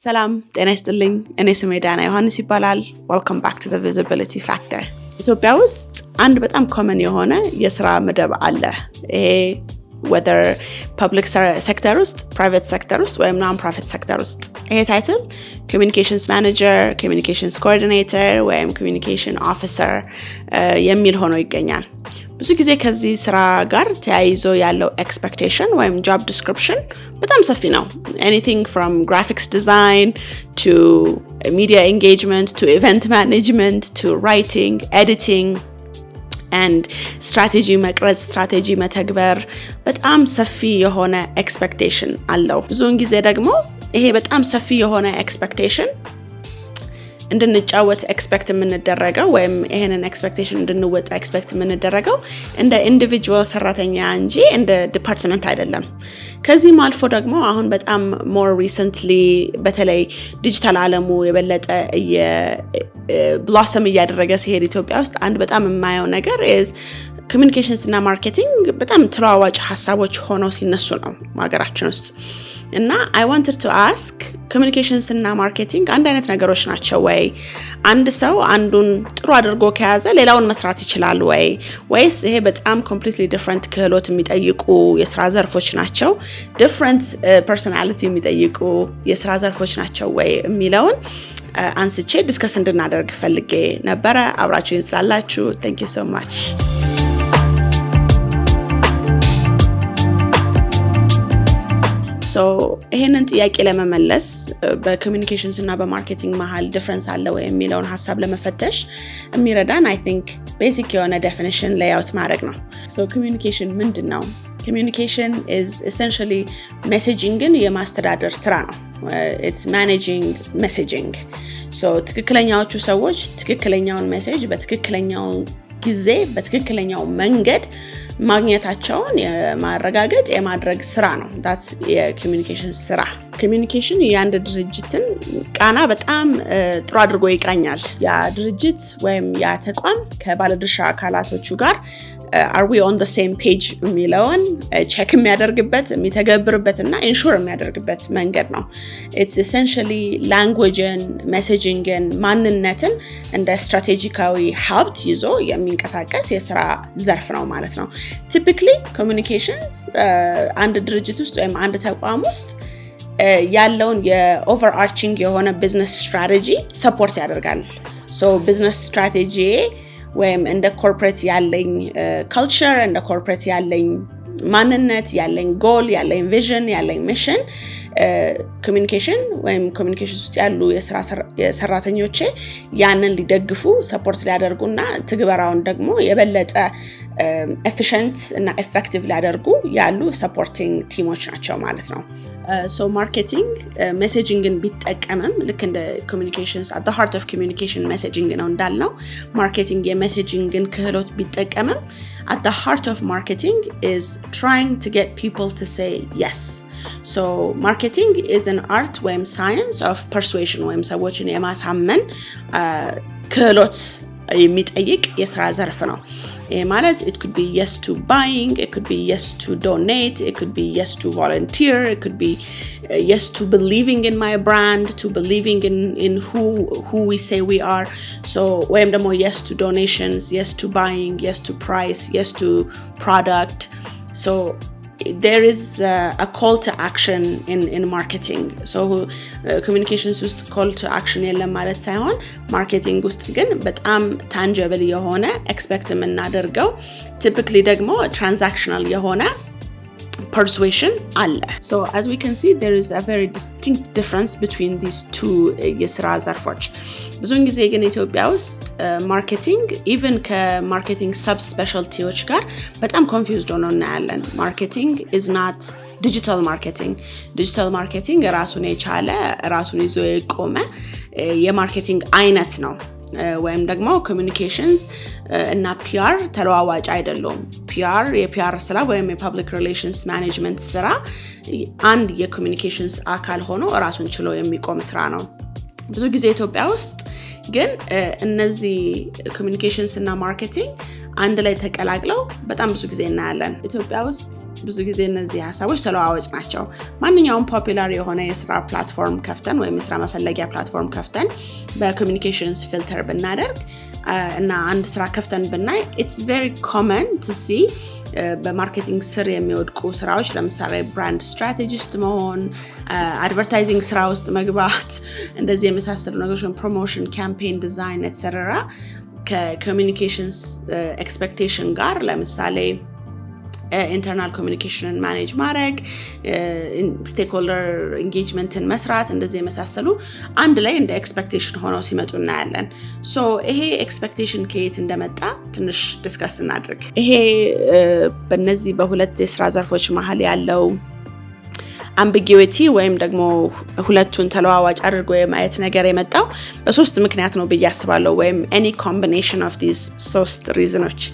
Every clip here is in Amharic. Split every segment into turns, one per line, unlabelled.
ሰላም ጤና ይስጥልኝ እኔ ስሜ ዳና ዮሐንስ ይባላል welcome back to the visibility factor ኢትዮጵያ ውስጥ አንድ በጣም ኮመን የሆነ የሥራ መደብ አለ ይሄ whether public sector ውስጥ private sector ውስጥ ወይም non-profit sector ውስጥ ይሄ ታይትል communications manager communications coordinator ወይም communication officer የሚል ሆኖ ይገኛል ብዙ ጊዜ ከዚህ ስራ ጋር ተያይዞ ያለው expectation ወይም job description በጣም ሰፊ ነው anything from graphics design to media engagement to event management to writing editing and strategy መቅረጽ strategy መተግበር በጣም ሰፊ የሆነ expectation አለው ብዙውን ጊዜ ደግሞ ይሄ በጣም ሰፊ የሆነ expectation እንድንጫወት ኤክስፔክት የምንደረገው ወይም ይሄንን ኤክስፔክቴሽን እንድንወጣ ኤክስፔክት የምንደረገው እንደ ኢንዲቪጁዋል ሰራተኛ እንጂ እንደ ዲፓርትመንት አይደለም ከዚህ ማልፎ ደግሞ አሁን በጣም ሞር ሪሰንትሊ በተለይ ዲጂታል ዓለሙ የበለጠ ብሎሰም እያደረገ ሲሄድ ኢትዮጵያ ውስጥ አንድ በጣም የማየው ነገር is communications እና marketing በጣም ተለዋዋጭ ሐሳቦች ሆነው ሲነሱ ነው ማገራችን ውስጥ እና I wanted to ask communications እና marketing አንድ አይነት ነገሮች ናቸው ወይ አንድ ሰው አንዱን ጥሩ አድርጎ ከያዘ ሌላውን መስራት ይችላል ወይስ ይሄ በጣም completely different ክህሎት የሚጠይቁ የሥራ ዘርፎች ናቸው different personality የሚጠይቁ የሥራ ዘርፎች ናቸው ወይ የሚለውን አንስቼ ዲስከስ እንድናደርግ ፈልጌ ነበር አብራችሁኝ ስላላችሁ thank you so much So ይሄንን ጥያቄ ለመመለስ በኮሚኒኬሽንስ እና በማርኬቲንግ መሃል ዲፈረንስ አለ ወይ የሚለውን ሐሳብ ለመፈተሽ የሚረዳን I think basic የሆነ definition layout ማድረግ ነው So communication ምንድነው Communication is essentially messaging-ን የማስተዳደር ስራ ነው It's managing messaging So ትክክለኛዎቹ ሰዎች ትክክለኛውን ሜሴጅ በትክክለኛው ጊዜ በትክክለኛው መንገድ ማግኘታቸውን የማረጋገጥ የማድረግ ስራ ነው that's የኮሚኒኬሽን ስራ ኮሚኒኬሽን የአንድ ድርጅትን ቃና በጣም ጥሩ አድርጎ ይቃኛል ያ ድርጅት ወይም ያ ተቋም ከባለድርሻ አካላቶቹ ጋር are we on the same page የሚለውን ቼክ የሚያደርግበት የሚተገብርበትና ኢንሹር የሚያደርግበት መንገድ ነው it's essentially language-ን messaging-ን ማንነትን እንደ ስትራቴጂካዊ ሀብት ይዞ የሚንቀሳቀስ የሥራ ዘርፍ ነው ማለት ነው typically communications አንድ ድርጅት ውስጥ ወይም አንድ ተቋም ውስጥ ያለውን የኦቨርአርቺንግ የሆነ ቢዝነስ ስትራቴጂ ሰፖርት ያደርጋል so business strategy ወይም እንደ ኮርፖሬት ያለኝ ካልቸር እንደ ኮርፖሬት ያለኝ ማንነት ያለኝ ጎል ያለኝ ቪዥን ያለኝ ሚሽን ኮሚኒኬሽን ወይም ኮሚኒኬሽን ውስጥ ያሉ የሰራተኞቼ ያንን ሊደግፉ ሰፖርት ሊያደርጉና ትግበራውን ደግሞ የበለጠ ኤፊሺየንት እና ኤፌክቲቭ ሊያደርጉ ያሉ ሰፖርቲንግ ቲሞች ናቸው ማለት ነው so marketing messaging-ን ቢጠቀምም ልክ እንደ communications at the heart of communication messaging ነው እንዳልነው marketing የmessaging-ን ክህሎት ቢጠቀምም at the heart of marketing is trying to get people to say yes so marketing is an art ወይም science of persuasion ወይም ሰዎችን የማሳመን ክህሎት የሚጠይቅ የሥራ ዘርፍ ነው ማለት it could be yes to buying it could be yes to donate it could be yes to volunteer it could be yes to believing in my brand to believing in who we say we are so ወይም ደግሞ yes to donations yes to buying yes to price yes to product so there is a call to action in marketing so communications ውስጥ call to action የለም ማለት ሳይሆን marketing ውስጥ ግን በጣም tangible የሆነ expect የምናደርገው typically ደግሞ transactional የሆነ persuasion አለ so as we can see there is a very distinct difference between these two የሥራ ዘርፎች ብዙውን ጊዜ ግን ኢትዮጵያ ውስጥ ማርኬቲንግ even ከማርኬቲንግ ሰብ ስፔሻልቲዎች ጋር በጣም confused ሆኖ እናያለን ማርኬቲንግ is not digital marketing ራሱን የቻለ ራሱን ይዞ የቆመ የማርኬቲንግ አይነት ነው ወይም ደግሞ ኮሚኒኬሽንስ እና ፒአር ተለዋዋጭ አይደሉም የፒአር ስራ ወይም የፐብሊክ ሪሌሽንስ ማኔጅመንት ስራ አንድ የኮሚኒኬሽንስ አካል ሆኖ ራሱን ችሎ የሚቆም ስራ ነው ብዙ ጊዜ ኢትዮጵያ ውስጥ ግን እነዚህ ኮሚኒኬሽንስ እና ማርኬቲንግ አንድ ላይ ተቀላቅለው በጣም ብዙ ጊዜ እናያለን። ኢትዮጵያ ውስጥ ብዙ ጊዜ እነዚህ ሀሳቦች ተለዋዋጭ ናቸው። ማንኛውም ፖፑላር የሆነ የስራ ፕላትፎርም ከፍተን ወይም የስራ መፈለጊያ ፕላትፎርም ከፍተን በኮሚኒኬሽንስ ፊልተር ብናደርግ እና አንድ ስራ ከፍተን ብናይ it's very common to see በማርኬቲንግ ስር የሚወድቁ ስራዎች ለምሳሌ ብራንድ ስትራቴጂስት መሆን፣ አድቨርታይዚንግ ስራ ውስጥ መግባት፣ እንደዚህ የመሳሰሉ ነገሮች፣ ፕሮሞሽን፣ ካምፔን ዲዛይን etc ከኮሚኒኬሽንስ ኤክስፔክቴሽን ጋር ለምሳሌ ኢንተርናል ኮሚኒኬሽንን ማኔጅ ማድረግ፣ ስቴክሆልደር ኢንጌጅመንትን መስራት፣ እንደዚህ የመሳሰሉ አንድ ላይ እንደ ኤክስፔክቴሽን ሆነው ሲመጡ እናያለን። ሶ ይሄ ኤክስፔክቴሽን ከየት እንደመጣ ትንሽ ዲስከስ እናድርግ። ይሄ በእነዚህ በሁለት የስራ ዘርፎች መሀል ያለው አምቢጊዊቲ ወይም ደግሞ ሁለቱን ተለዋዋጭ አድርጎ የማየት ነገር የመጣው በሶስት ምክንያት ነው ብዬ አስባለሁ፣ ወይም any combination of these ሶስት reasons.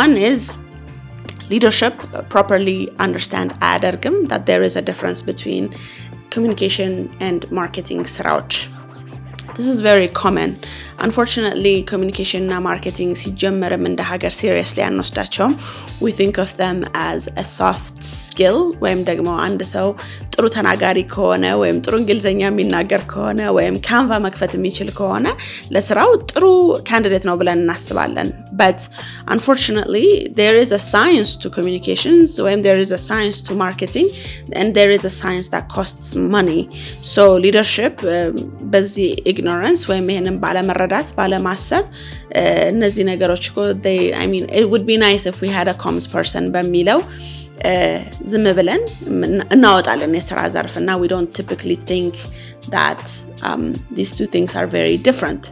One is leadership properly understand አያደርግም that there is a difference between communication and marketing ስራዎች. This is very common. Unfortunately, communication እና marketing ሲጀመርም እንደ ሀገር seriously አንወስዳቸውም. We think of them as a soft skill ወይም ደግሞ አንድ ሰው ጥሩ ተናጋሪ ከሆነ ወይም ጥሩ እንግሊዘኛ የሚናገር ከሆነ ወይም ካንቫ መክፈት የሚችል ከሆነ ለስራው ጥሩ ካንዲዴት ነው ብለን እናስባለን. But unfortunately, there is a science to communications ወይም there is a science to marketing and there is a science that costs money. So leadership በዚህ ignorance ወይም ይሄንን ባለመረዳት ባለማሰብ እነዚህ ነገሮች I mean it would be nice if we had a comms person በሚለው ዝም ብለን እናወጣለን የስራ ዘርፍና we don't typically think that these two things are very different.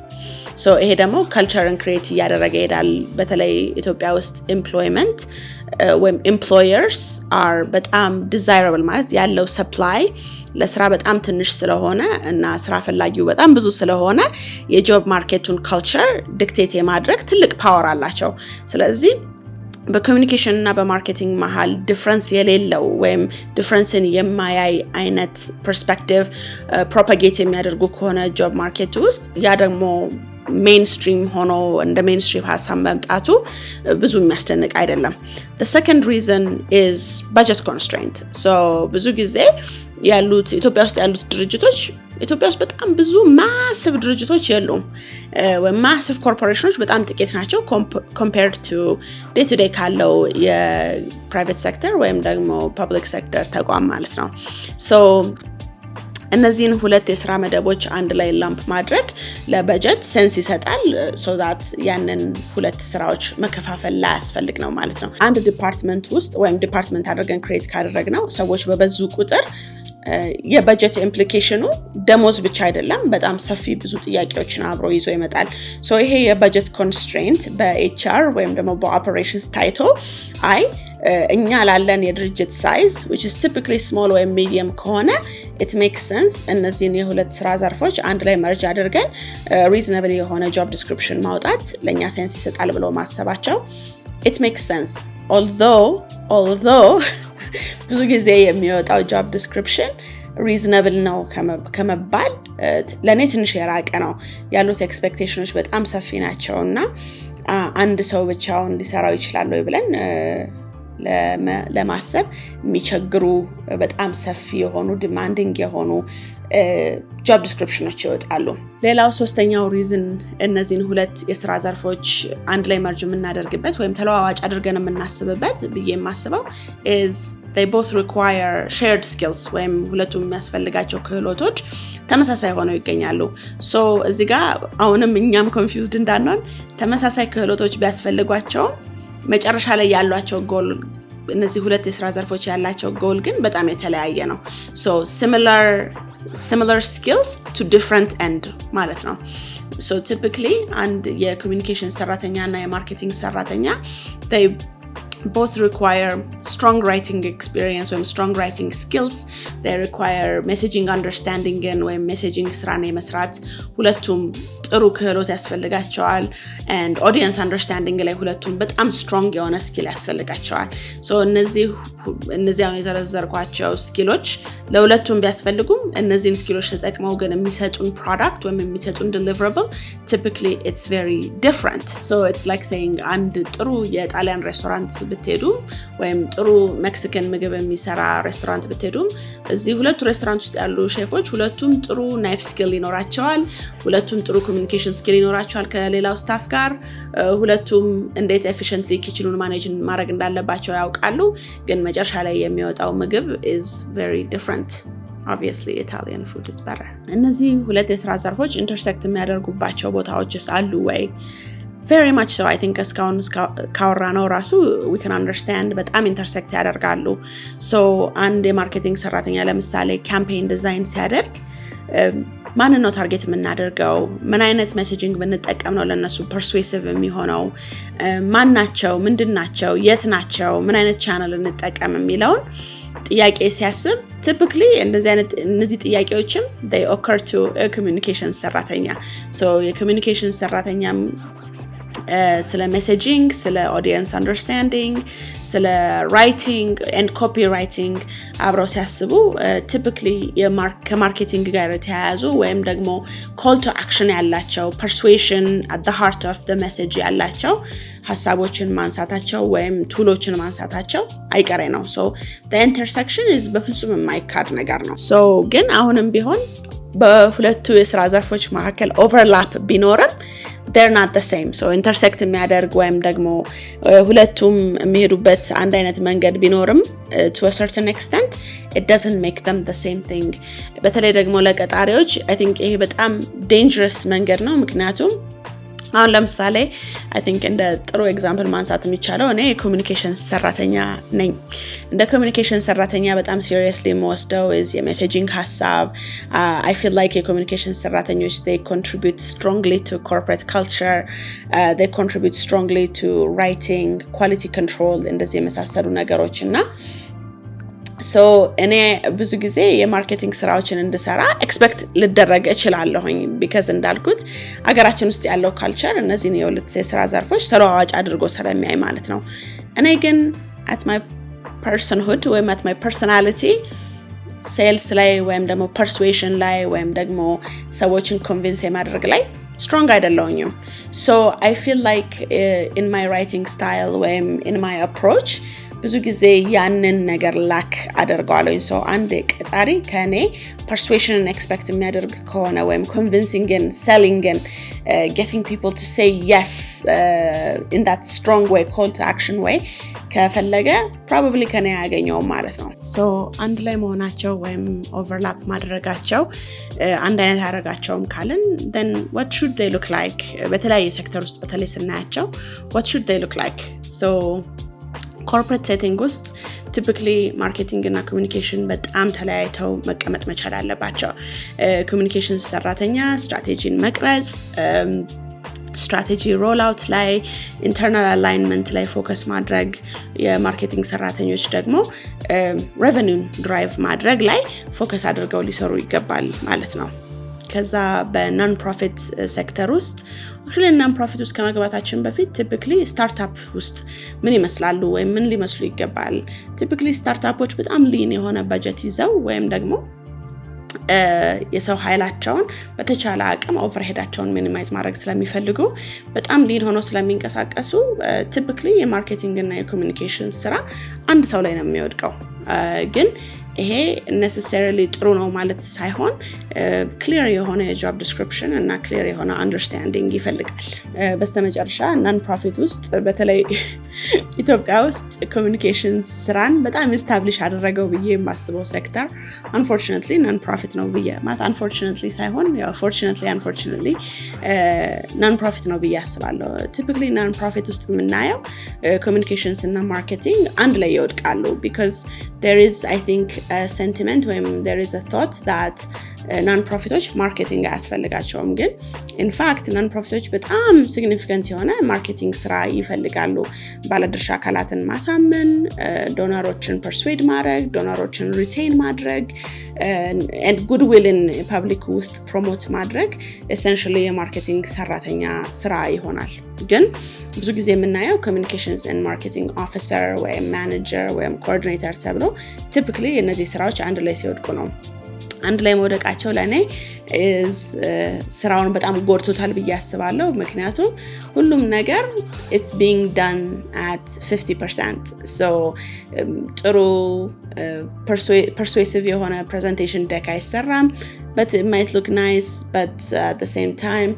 So ይሄ ደግሞ cultureን create እያደረገ ይሄዳል። በተለይ ኢትዮጵያ ውስጥ employment when employers are በጣም desirable ማለት ያለው supply ለስራ በጣም ትንሽ ስለሆነ እና ስራ ፈላጊው በጣም ብዙ ስለሆነ የጆብ ማርኬቱን culture dictate የማድረግ ትልቅ ፓወር አላቸው። ስለዚህ በኮሚኒኬሽን እና በማርኬቲንግ መሃል ዲፍረንስ የሌለው ወይም ዲፍረንስን የማያይ አይነት ፐርስፔክቲቭ ፕሮፓጌት የሚያደርጉ ከሆነ ጆብ ማርኬት ውስጥ ያ ደግሞ ሜንስትሪም ሆኖ እንደ ሜንስትሪም ሀሳብ መምጣቱ ብዙ የሚያስደንቅ አይደለም። The second reason is budget constraint. So ብዙ ጊዜ ያሉት ኢትዮጵያ ውስጥ ያሉት ድርጅቶች ኢትዮጵያ ውስጥ በጣም ብዙ ማሲቭ ድርጅቶች የሉም ወይ ማሲቭ ኮርፖሬሽኖች በጣም ጥቂት ናቸው compared to day to day ካለው የፕራይቬት ሴክተር ወይም ደግሞ ፐብሊክ ሴክተር ተቋም ማለት ነው። So እነዚህን ሁለት የስራ መደቦች አንድ ላይ ላምፕ ማድረግ ለበጀት ሴንስ ይሰጣል so that ያንን ሁለት ስራዎች መከፋፈል ላይ ያስፈልግ ነው ማለት ነው። አንድ ዲፓርትመንት ውስጥ ወይም ዲፓርትመንት አድርገን ክሬት ካደረግነው ሰዎች በበዙ ቁጥር የበጀት ኢምፕሊኬሽኑ ደሞዝ ብቻ አይደለም በጣም ሰፊ ብዙ ጥያቄዎችን አብሮ ይዞ ይመጣል። ሶ ይሄ የበጀት ኮንስትሬንት በኤችአር ወይም ደግሞ በኦፐሬሽንስ ታይቶ እኛ ላለን የድርጅት ሳይዝ which is typically small or medium ከሆነ it makes sense እነዚህን የሁለት ስራ ዘርፎች አንድ ላይ መርጅ አድርገን reasonable የሆነ job description ማውጣት ለኛ ሴንስ ይሰጣል ብሎ ማሰባቸው it makes sense although ብዙ ጊዜ የሚወጣው job description reasonable ነው ከመባል ለኔ ትንሽ የራቀ ነው። ያሉት ኤክስፔክቴሽኖች በጣም ሰፊ ናቸውና አንድ ሰው ብቻውን ሊሰራው ይችላል ወይ ብለን ለማሰብ የሚቸግሩ በጣም ሰፊ የሆኑ ዲማንዲንግ የሆኑ ጆብ ዲስክሪፕሽኖች ይወጣሉ። ሌላው ሶስተኛው ሪዝን እነዚህን ሁለት የስራ ዘርፎች አንድ ላይ መርጅ የምናደርግበት ወይም ተለዋዋጭ አድርገን የምናስብበት ብዬ የማስበው is they both require shared skills ወይም ሁለቱም የሚያስፈልጋቸው ክህሎቶች ተመሳሳይ ሆነው ይገኛሉ። so እዚህ ጋር አሁንም እኛም ኮንፊውዝድ እንዳንሆን ተመሳሳይ ክህሎቶች ቢያስፈልጓቸው መጨረሻ ላይ ያሏቸው ጎል እነዚህ ሁለት የስራ ዘርፎች ያላቸው ጎል ግን በጣም የተለያየ ነው። so similar skills to different end ማለት ነው። so typically አንድ የኮሚኒኬሽን ሰራተኛ እና የማርኬቲንግ ሰራተኛ both require strong writing experience or strong writing skills. They require messaging understanding and when messaging ስራን የመስራት ሁለቱም ጥሩ ክህሎት ያስፈልጋቸዋል and audience understanding ላይ ሁለቱም በጣም strong የሆነ skill ያስፈልጋቸዋል so እነዚህ አሁን የዘረዘርኳቸው ስኪሎች ለሁለቱም ቢያስፈልጉም እነዚህን ስኪሎች ተጠቅመው ግን የሚሰጡን product ወይም የሚሰጡን deliverable typically it's very different so it's like saying አንድ ጥሩ የጣሊያን ሬስቶራንት ብትሄዱ ወይም ጥሩ ሜክሲካን ምግብ የሚሰራ ሬስቶራንት ብትሄዱ እዚህ ሁለቱ ሬስቶራንት ውስጥ ያሉ ሼፎች ሁለቱም ጥሩ ናይፍ ስኪል ይኖራቸዋል ሁለቱም ጥሩ ኮሚኒኬሽን ስኪል ይኖራቸዋል ከሌላው ስታፍ ጋር ሁለቱም እንዴት ኤፊሺየንትሊ ኪችኑን ማኔጅ ማድረግ እንዳለባቸው ያውቃሉ ግን መጨረሻ ላይ የሚወጣው ምግብ is very different obviously Italian food is better እነዚህ ሁለት የሥራ ዘርፎች ኢንተርሴክት የሚያደርጉባቸው ቦታዎችስ አሉ ወይ very much so I think እስካሁን ካወራነው ራሱ we can understand በጣም ኢንተርሴክት ያደርጋሉ so አንድ የማርኬቲንግ ሰራተኛ ለምሳሌ ካምፔን ዲዛይን ሲያደርግ ማንን ነው ታርጌት የምናደርገው ምን አይነት ሜሴጂንግ ብንጠቀም ነው ለነሱ ፐርሱዌሲቭ የሚሆነው ማን ናቸው ምንድናቸው የት ናቸው ምን አይነት ቻናል እንጠቀም የሚለውን ጥያቄ ሲያስብ typically እነዚህ ጥያቄዎችም they occur to a communication ሰራተኛ so የኮሚኒኬሽን ሰራተኛም ስለ messaging ስለ audience understanding ስለ writing and copywriting አብረው ሲያስቡ typically ከማርኬቲንግ ጋር የተያያዙ ወይም ደግሞ call to action ያላቸው persuasion at the heart of the message ያላቸው ሐሳቦችን ማንሳታቸው ወይም ቱሎችን ማንሳታቸው አይቀሬ ነው so the intersection is በፍጹም የማይካድ ነገር ነው so ግን አሁንም ቢሆን በሁለቱ የሥራ ዘርፎች መካከል overlap ቢኖርም they're not the same so intersect የሚያደርግ ወይም ደግሞ ሁለቱም የሚሄዱበት አንድ አይነት መንገድ ቢኖርም to a certain extent it doesn't make them the same thing በተለይ ደግሞ ለቀጣሪዎች I think ይሄ በጣም dangerous መንገድ ነው ምክንያቱም አሁን ለምሳሌ I think እንደ ጥሩ ኤግዛምፕል ማንሳት የሚቻለው እኔ የኮሚኒኬሽን ሰራተኛ ነኝ እንደ ኮሚኒኬሽን ሰራተኛ በጣም ሲሪየስሊ መወስደው is የሜሴጂንግ ሐሳብ I feel like የኮሚኒኬሽን ሰራተኞች they contribute strongly to corporate culture they contribute strongly to writing quality control እንደዚህ የመሳሰሉ ነገሮች እና so እኔ ብዙ ጊዜ የማርኬቲንግ ስራዎችን እንድሰራ ኤክስፔክት ልደረግ እችላለሁኝ because እንዳልኩት አገራችን ውስጥ ያለው ካልቸር እነዚህን የሁለት የሥራ ዘርፎች ተለዋዋጭ አድርጎ ስለሚያይ ማለት ነው እኔ ግን at my personhood ወይም at my personality ሴልስ ላይ ወይም ደግሞ persuasion ላይ ወይም ደግሞ ሰዎችን ኮንቪንስ የማድረግ ላይ strong አይደለሁኝም so I feel like in my writing style ወይም in my approach ብዙ ጊዜ ያንን ነገር ላክ አደርጋለሁ so አንድ ቀጣሪ ከኔ persuasion expect የሚያደርግ ከሆነ ወይም convincing and selling and getting people to say yes in that strong way call to action way ከፈለገ probably ከኔ ያገኘው ማለት ነው so አንድ ላይ መሆናቸው ወይም overlap ማድረጋቸው አንድ አይነት ያደርጋቸውም ካልን then what should they look like በተለያየ ሴክተር ውስጥ በተለይ ስናያቸው what should they look like so corporate setting ውስጥ typically marketing እና communication በጣም ተለያይተው መቀመጥ መቻል አለባቸው communication ሰራተኛ ስትራቴጂን መቅረጽ ስትራቴጂ ሮል አውት ላይ ኢንተርናል አላይንመንት ላይ ፎከስ ማድረግ የማርኬቲንግ ሰራተኞች ደግሞ ሬቨኒው ድራይቭ ማድረግ ላይ ፎከስ አድርገው ሊሰሩ ይገባል ማለት ነው ከዛ በናን ፕሮፊት ሴክተር ውስጥ actually ናን ፕሮፊት ውስጥ ከመግባታችን በፊት typically ስታርታፕ ውስጥ ምን ይመስላሉ ወይ ምን ሊመስሉ ይገባል typically ስታርታፖች በጣም ሊን የሆነ በጀት ይዘው ወይም ደግሞ የሰው ኃይላቸውን በተቻለ አቅም ኦቨርሄዳቸውን ሚኒማይዝ ማድረግ ስለሚፈልጉ በጣም ሊን ሆኖ ስለሚንቀሳቀሱ typically የማርኬቲንግ እና የኮሚኒኬሽን ስራ አንድ ሰው ላይ ነው የሚወድቀው ግን ይሄ necessarily ጥሩ ነው ማለት ሳይሆን clear የሆነ job description እና clear የሆነ understanding ይፈልጋል በስተመጨረሻ non profit ውስጥ በተለይ ኢትዮጵያ ውስጥ communication ስራን በጣም establish አደረገው ብዬ የማስበው ሴክተር unfortunately non profit ነው ብዬ ማለት unfortunately ሳይሆን ያው unfortunately non profit ነው ብዬ አስባለሁ typically non profit ውስጥ የምናየው communications እና marketing አንድ ላይ ይወድቃሉ because there is I think a sentiment when there is a thought that ናን ፕሮፊቶች ማርኬቲንግ አያስፈልጋቸውም። ግን ኢንፋክት ናን ፕሮፊቶች በጣም ሲግኒፊካንት የሆነ ማርኬቲንግ ስራ ይፈልጋሉ። ባለድርሻ አካላትን ማሳመን፣ ዶነሮችን ፐርስዌድ ማድረግ፣ ዶነሮችን ሪቴይን ማድረግ and goodwill in ፐብሊክ ውስጥ ፕሮሞት ማድረግ ኤሰንሻሊ የማርኬቲንግ ሰራተኛ ስራ ይሆናል። ግን ብዙ ጊዜ የምናየው ኮሚኒኬሽንስ ኤንድ ማርኬቲንግ ኦፊሰር ወይም ማኔጀር ወይም ኮኦርዲኔተር ተብሎ ቲፒካሊ እነዚህ ስራዎች አንድ ላይ ሲወድቁ ነው። አንድ ላይ መውደቃቸው ለኔ ስራውን በጣም ጎድቶታል ብዬ አስባለሁ። ምክንያቱም ሁሉም ነገር it's being done at 50%. so ጥሩ persuasive የሆነ presentation deck አይሰራም, but it might look nice, but at the same time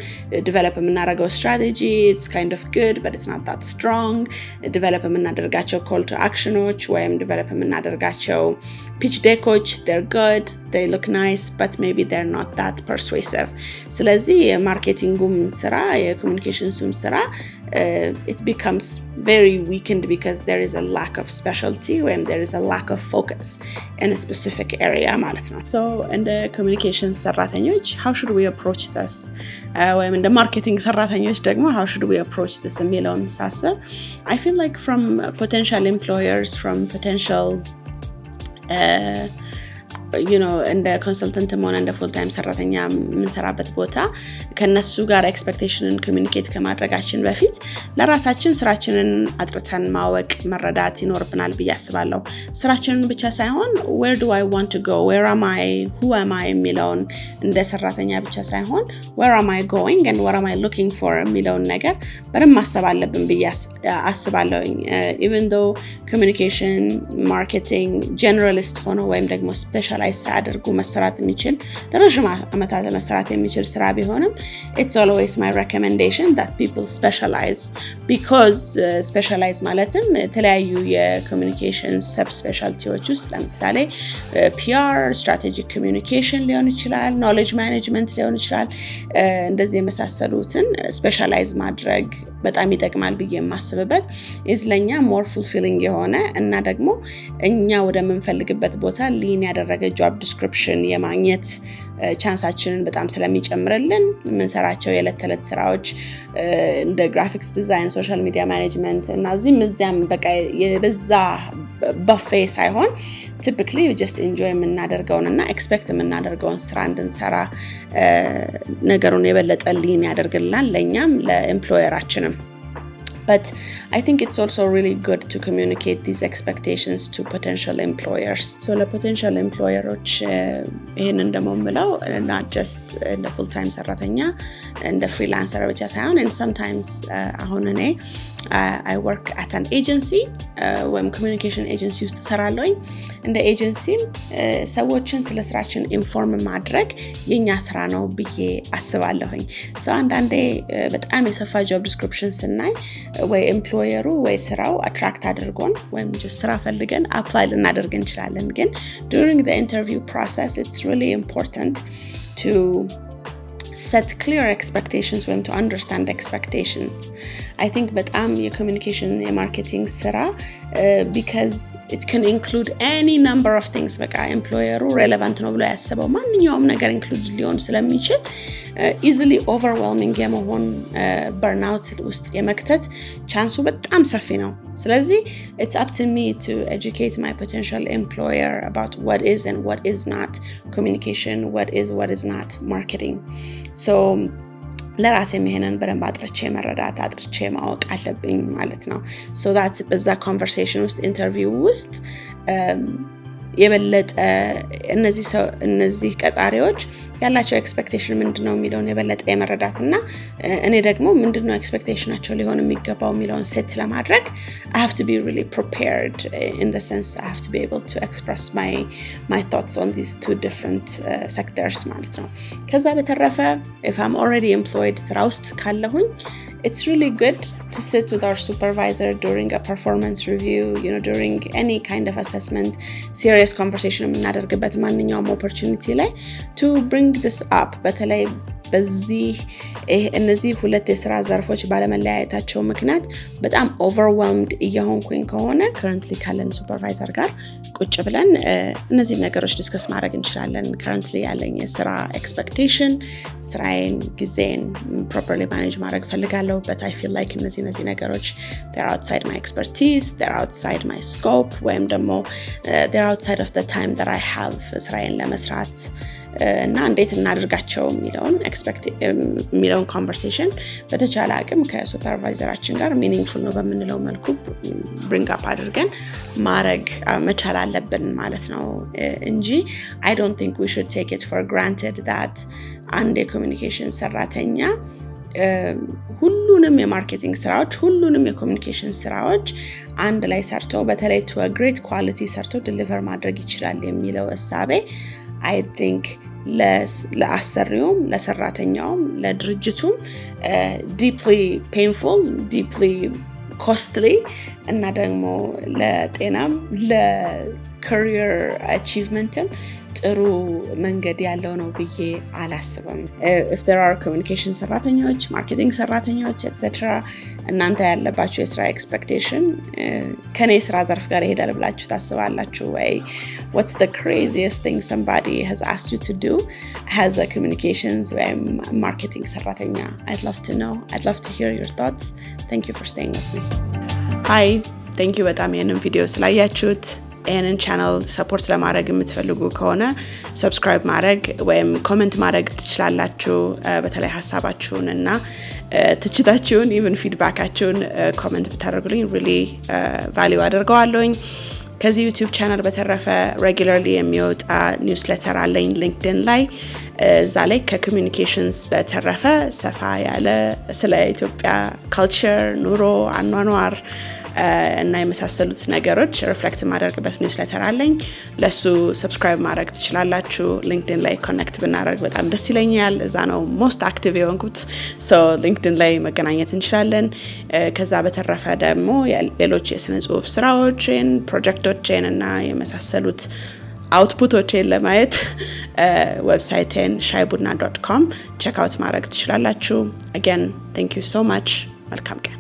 develop የምናደርገው strategy it's kind of good but it's not that strong. develop የምናደርጋቸው call to actionዎች ወይም develop የምናደርጋቸው pitch deckዎች they're good, they look nice, but maybe they're not that persuasive. ስለዚህ የማርኬቲንጉም ስራ የኮሚኒኬሽንሱም ስራ it becomes very weakened because there is a lack of specialty when there is a lack of focus in a specific area ማለት ነው. so in the communication ሰራተኞች how should we approach this ወይም እንደ ማርኬቲንግ ሰራተኞች ደግሞ how should we approach this የሚለውን ሳስብ I feel like from potential employers, from potential እንደ ኮንሰልተንትም ሆነ እንደ ፉል ታይም ሰራተኛ የምንሰራበት ቦታ ከነሱ ጋር ኤክስፔክቴሽንን ኮሚኒኬት ከማድረጋችን በፊት ለራሳችን ስራችንን አጥርተን ማወቅ መረዳት ይኖርብናል ብዬ አስባለሁ። ስራችንን ብቻ ሳይሆን where do I want to go, where am I, who am I የሚለውን እንደ ሰራተኛ ብቻ ሳይሆን where am I going and what am I looking for የሚለውን ነገር በደንብ ማሰብ አለብን ብዬ አስባለሁ። even though communication marketing generalist ሆኖ ወይም ደግሞ ስፔሻል ሳያደርጉ መስራት የሚችል ለረጅም ዓመታት መስራት የሚችል ስራ ቢሆንም it's always my recommendation that people specialize because specialize ማለትም የተለያዩ የኮሚኒኬሽን ሰብ ስፔሻልቲዎች ውስጥ ለምሳሌ PR, strategic communication ሊሆን ይችላል, knowledge management ሊሆን ይችላል። እንደዚህ የመሳሰሉትን specialize ማድረግ በጣም ይጠቅማል ብዬ የማስብበት ለኛ more fulfilling የሆነ እና ደግሞ እኛ ወደምንፈልግበት ቦታ ሊን ያደረገ job description የማግኘት ቻንሳችንን በጣም ስለሚጨምርልን የምንሰራቸው የዕለት ተዕለት ስራዎች እንደ ግራፊክስ ዲዛይን፣ ሶሻል ሚዲያ ማኔጅመንት እና እዚህም በቃ የበዛ በፌ ሳይሆን typically we just enjoy የምናደርገውንና expect የምናደርገውን ስራ እንድንሰራ ነገሩን የበለጠ ሊን ያደርግልናል ለኛም ለኤምፕሎየራችንም። But I think it's also really good to communicate these expectations to potential employers. So the potential employers ይሄንን ደግሞ ምለው not just in the full time ሰራተኛ and the freelancer ብቻ ሳይሆን and sometimes አሁን እኔ I work at an agency ወይም communication agency ውስጥ ሰራለሁኝ። እንደ ኤጀንሲም ሰዎችን ስለ ስራችን ኢንፎርም ማድረግ የኛ ስራ ነው ብዬ አስባለሁኝ። so አንዳንዴ በጣም የሰፋ job description ስናይ ወይ ኤምፕሎየሩ ወይ ስራው አትራክት አድርጎን ወይም ስራ ፈልገን አፕላይ ልናደርግ እንችላለን። ግን during the interview process it's really important to set clear expectations when to understand expectations. I think በጣም የኮሚኒኬሽን የማርኬቲንግ ስራ because it can include any number of things በቃ ኤምፕሎየሩ ሬሌቫንት ነው ብሎ ያሰበው ማንኛውም ነገር ኢንክሉድ ሊሆን ስለሚችል easily overwhelming የመሆን burnout ውስጥ የመክተት ቻንሱ በጣም ሰፊ ነው። ስለዚህ it's up to me to educate my potential employer about what is and what is not communication, what is not marketing. so ለራሴ መሄነን በደንብ አጥርቼ መረዳት አጥርቼ ማወቅ አለብኝ ማለት ነው። so that በዛ conversation ውስጥ ኢንተርቪው ውስጥ የበለጠ እነዚህ ቀጣሪዎች ያላቸው ኤክስፔክቴሽን ምንድነው የሚለውን የበለጠ የመረዳትና እኔ ደግሞ ምንድነው ኤክስፔክቴሽናቸው ሊሆን የሚገባው የሚለውን ሴት ለማድረግ I have to be really prepared in the sense I have to be able to express my thoughts on these two different sectors ማለት ነው። ከዛ በተረፈ if I'm already employed ስራ ውስጥ ካለሁኝ it's really good to sit with our supervisor during a performance review, during any kind of assessment, serious conversation የምናደርግበት ማንኛውም opportunity ላይ to bring this up በተለይ በዚህ እነዚህ ሁለት የስራ ዘርፎች ባለመለያየታቸው ምክንያት በጣም ኦቨርዌልምድ እየሆንኩኝ ከሆነ ከረንትሊ ካለን ሱፐርቫይዘር ጋር ቁጭ ብለን እነዚህ ነገሮች ዲስከስ ማድረግ እንችላለን። ከረንትሊ ያለኝ የስራ ኤክስፔክቴሽን፣ ስራዬን፣ ጊዜን ፕሮፐርሊ ማኔጅ ማድረግ ፈልጋለሁ but I feel like እነዚህ ነገሮች they're outside my expertise, they're outside my scope ወይም ደግሞ they're outside of the time that I have ስራዬን ለመስራት እና እንዴት እናደርጋቸው የሚለውን ኮንቨርሴሽን በተቻለ አቅም ከሱፐርቫይዘራችን ጋር ሚኒንግፉል ነው በምንለው መልኩ ብሪንግ አፕ አድርገን ማድረግ መቻል አለብን ማለት ነው እንጂ I don't think we should take it for granted that አንድ የኮሚኒኬሽን ሰራተኛ ሁሉንም የማርኬቲንግ ስራዎች ሁሉንም የኮሚኒኬሽን ስራዎች አንድ ላይ ሰርቶ በተለይ to a great quality ሰርቶ ዲሊቨር ማድረግ ይችላል የሚለው እሳቤ I think ለአሰሪውም ለሰራተኛውም ለድርጅቱም deeply painful, deeply costly እና ደግሞ ለጤናም ለcareer achievementም ጥሩ መንገድ ያለው ነው ብዬ አላስብም። if there are communication ሰራተኞች ማርኬቲንግ ሰራተኞች etc እናንተ ያለባችሁ የስራ ኤክስፔክቴሽን ከኔ ስራ ዘርፍ ጋር ይሄዳል ብላችሁ ታስባላችሁ ወይ? what's the craziest thing somebody has asked you to do as a communications or marketing ሰራተኛ? I'd love to know. I'd love to hear your thoughts. Thank you for staying with me. Hi, thank you በጣም ይሄንን ቪዲዮ ስላያችሁት። ይሄንን ቻናል ሰፖርት ለማድረግ የምትፈልጉ ከሆነ ሰብስክራይብ ማድረግ ወይም ኮሜንት ማድረግ ትችላላችሁ። በተለይ ሐሳባችሁን እና ትችታችሁን ኢቭን ፊድባካችሁን ኮሜንት ብታደርጉልኝ really value አደርገዋለሁኝ። ከዚህ ዩቲዩብ ቻናል በተረፈ ሬጉላርሊ የሚወጣ ኒውስሌተር አለኝ ሊንክድኢን ላይ። እዛ ላይ ከኮሚኒኬሽንስ በተረፈ ሰፋ ያለ ስለ ኢትዮጵያ ካልቸር፣ ኑሮ፣ አኗኗር እና የመሳሰሉት ነገሮች ሪፍሌክት ማድረግበት ኒውስሌተር አለኝ። ለሱ ሰብስክራይብ ማድረግ ትችላላችሁ። ሊንክድኢን ላይ ኮኔክት ብናደርግ በጣም ደስ ይለኛል። እዛ ነው ሞስት አክቲቭ የሆንኩት። ሊንክድኢን ላይ መገናኘት እንችላለን። ከዛ በተረፈ ደግሞ ሌሎች የስነ ጽሁፍ ስራዎችን፣ ፕሮጀክቶችን እና የመሳሰሉት አውትፑቶችን ለማየት ዌብሳይቴን shaibunna.com ቼክ አውት ማድረግ ትችላላችሁ። again thank you so much። መልካም ቀን።